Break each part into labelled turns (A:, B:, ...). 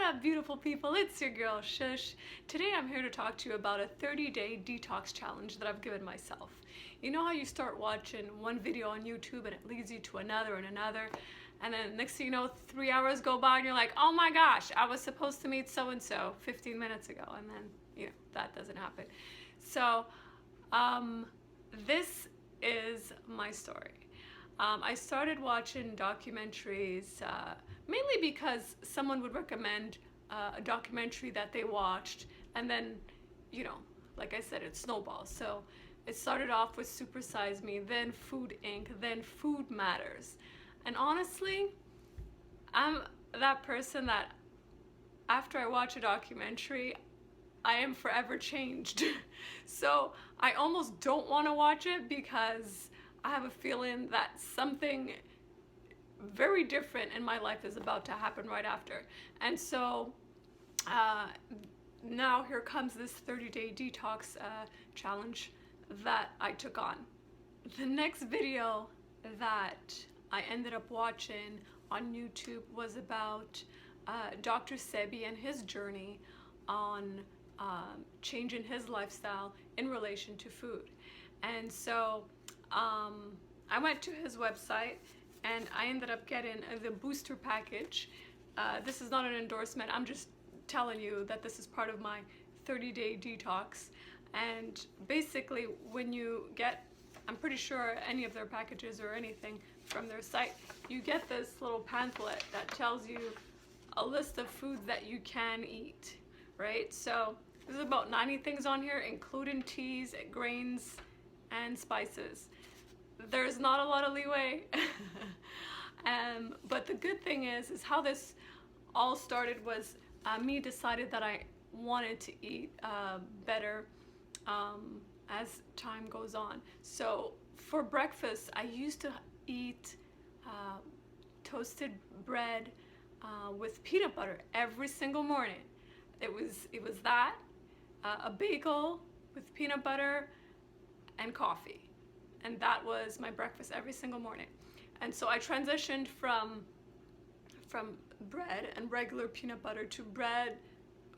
A: up, beautiful people? It's your girl, Shush. Today I'm here to talk to you about a 30-day detox challenge that I've given myself. You know how you start watching one video on YouTube and it leads you to another and another, and then next thing you know, 3 hours go by and you're like, oh my gosh, I was supposed to meet so-and-so 15 minutes ago, and then, that doesn't happen. So, this is my story. I started watching documentaries mainly because someone would recommend a documentary that they watched, and then, like I said, it snowballs. So it started off with Super Size Me, then Food Inc., then Food Matters. And honestly, I'm that person that after I watch a documentary, I am forever changed. So I almost don't want to watch it because I have a feeling that something very different in my life is about to happen right after. And so now here comes this 30-day detox challenge that I took on. The next video that I ended up watching on YouTube was about Dr. Sebi and his journey on changing his lifestyle in relation to food. And so I went to his website and I ended up getting the booster package. This is not an endorsement, I'm just telling you that this is part of my 30-day detox. And basically when you get, I'm pretty sure any of their packages or anything from their site, you get this little pamphlet that tells you a list of foods that you can eat, right? So there's about 90 things on here, including teas, grains, and spices. There's not a lot of leeway. But the good thing is how this all started was me decided that I wanted to eat better as time goes on. So for breakfast, I used to eat toasted bread with peanut butter every single morning. It was that, a bagel with peanut butter and coffee. And that was my breakfast every single morning. And so I transitioned from bread and regular peanut butter to bread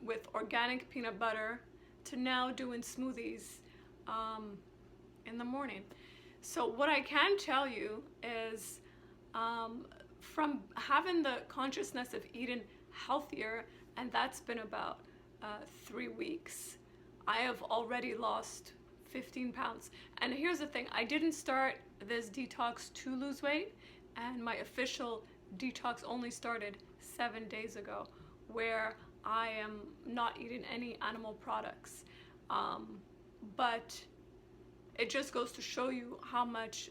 A: with organic peanut butter to now doing smoothies in the morning. So what I can tell you is from having the consciousness of eating healthier, and that's been about 3 weeks, I have already lost 15 pounds. And here's the thing, I didn't start this detox to lose weight, and my official detox only started 7 days ago, where I am not eating any animal products. But it just goes to show you how much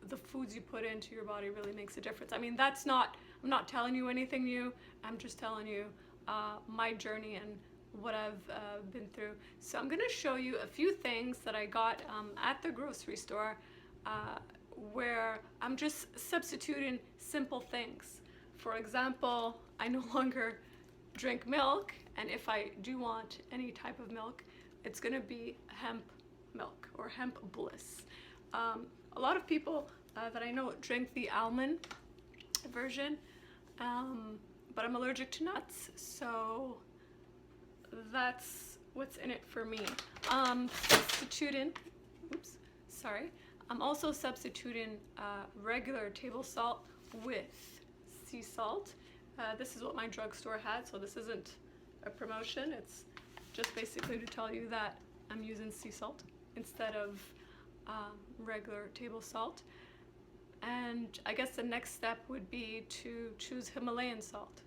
A: the foods you put into your body really makes a difference. I mean, I'm not telling you anything new, I'm just telling you my journey and what I've been through. So I'm gonna show you a few things that I got at the grocery store where I'm just substituting simple things. For example, I no longer drink milk, and if I do want any type of milk, it's gonna be hemp milk or hemp bliss. A lot of people that I know drink the almond version, but I'm allergic to nuts, so that's what's in it for me. Substituting, I'm also substituting regular table salt with sea salt. This is what my drugstore had, so this isn't a promotion. It's just basically to tell you that I'm using sea salt instead of regular table salt. And I guess the next step would be to choose Himalayan salt.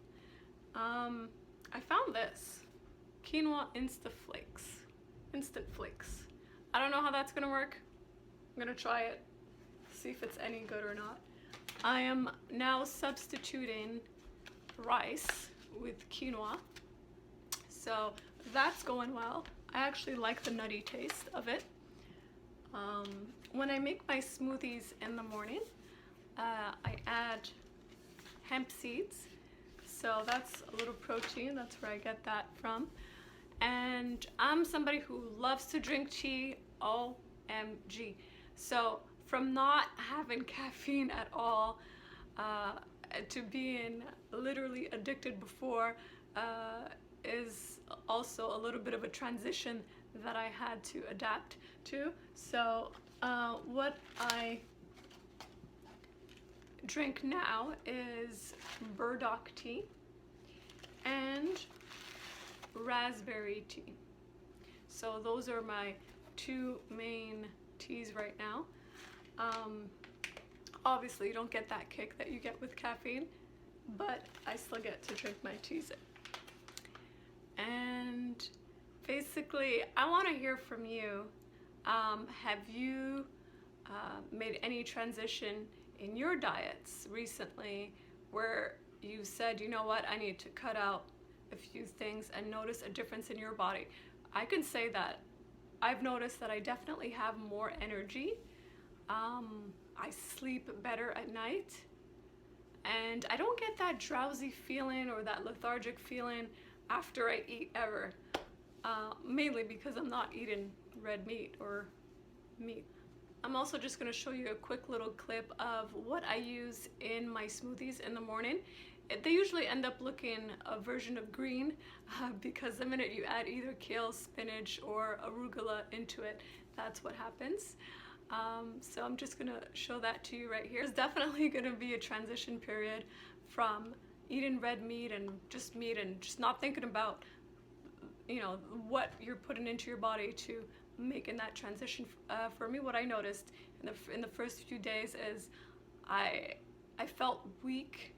A: I found this quinoa instant flakes. I don't know how that's gonna work. I'm gonna try it, see if it's any good or not. I am now substituting rice with quinoa, so that's going well. I actually like the nutty taste of it. When I make my smoothies in the morning, I add hemp seeds, so that's a little protein, that's where I get that from. And I'm somebody who loves to drink tea, OMG. So from not having caffeine at all to being literally addicted before, is also a little bit of a transition that I had to adapt to. So what I drink now is burdock tea and raspberry tea. So those are my two main teas right now. Obviously you don't get that kick that you get with caffeine, but I still get to drink my teas. And basically I want to hear from you. Have you made any transition in your diets recently where you said, you know what, I need to cut out a few things and notice a difference in your body? I can say that I've noticed that I definitely have more energy. I sleep better at night, and I don't get that drowsy feeling or that lethargic feeling after I eat ever, mainly because I'm not eating red meat or meat. I'm also just going to show you a quick little clip of what I use in my smoothies in the morning. They usually end up looking a version of green because the minute you add either kale, spinach, or arugula into it, that's what happens. So I'm just gonna show that to you right here. There's definitely gonna be a transition period from eating red meat and just not thinking about, you know, what you're putting into your body to making that transition. For me, what I noticed in the first few days is I felt weak,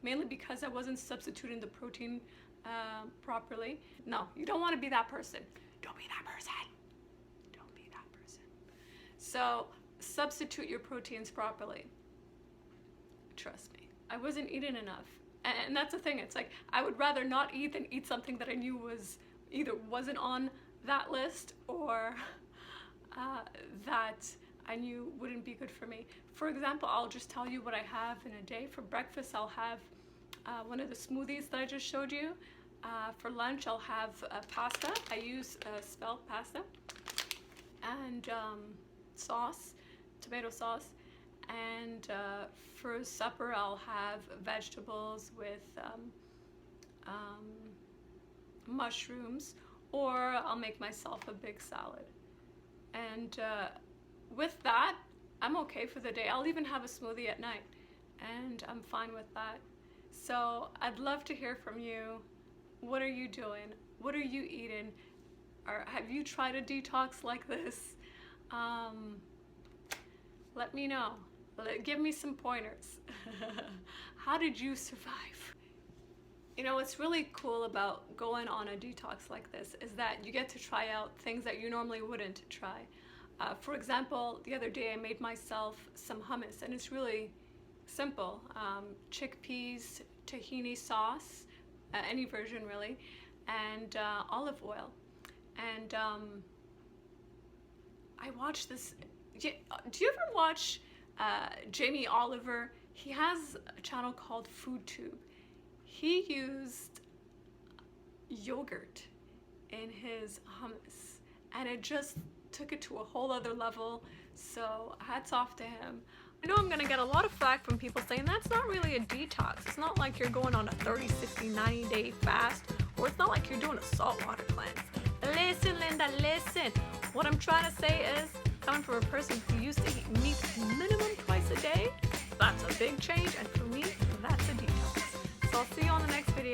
A: mainly because I wasn't substituting the protein properly. No, you don't want to be that person. Don't be that person. Don't be that person. So substitute your proteins properly. Trust me, I wasn't eating enough. And that's the thing, it's like I would rather not eat than eat something that I knew was either wasn't on that list or that I knew wouldn't be good for me. For example, I'll just tell you what I have in a day. For breakfast, I'll have one of the smoothies that I just showed you. For lunch, I'll have pasta. I use spelt pasta and sauce, tomato sauce. And for supper, I'll have vegetables with mushrooms, or I'll make myself a big salad. And with that, I'm okay for the day. I'll even have a smoothie at night, and I'm fine with that. So I'd love to hear from you. What are you doing? What are you eating? Or have you tried a detox like this? Let me know. Give me some pointers. How did you survive? You know, what's really cool about going on a detox like this is that you get to try out things that you normally wouldn't try. For example, the other day I made myself some hummus, and it's really simple. Chickpeas, tahini sauce, any version really, and olive oil. And I watched this. Do you ever watch Jamie Oliver? He has a channel called FoodTube. He used yogurt in his hummus, and it just took it to a whole other level. So hats off to him. I know I'm gonna get a lot of flack from people saying that's not really a detox. It's not like you're going on a 30, 60, 90-day fast, or it's not like you're doing a saltwater cleanse. Listen, Linda, listen. What I'm trying to say is, coming from a person who used to eat meat minimum twice a day, that's a big change, and for me, that's a detox. So I'll see you on the next video.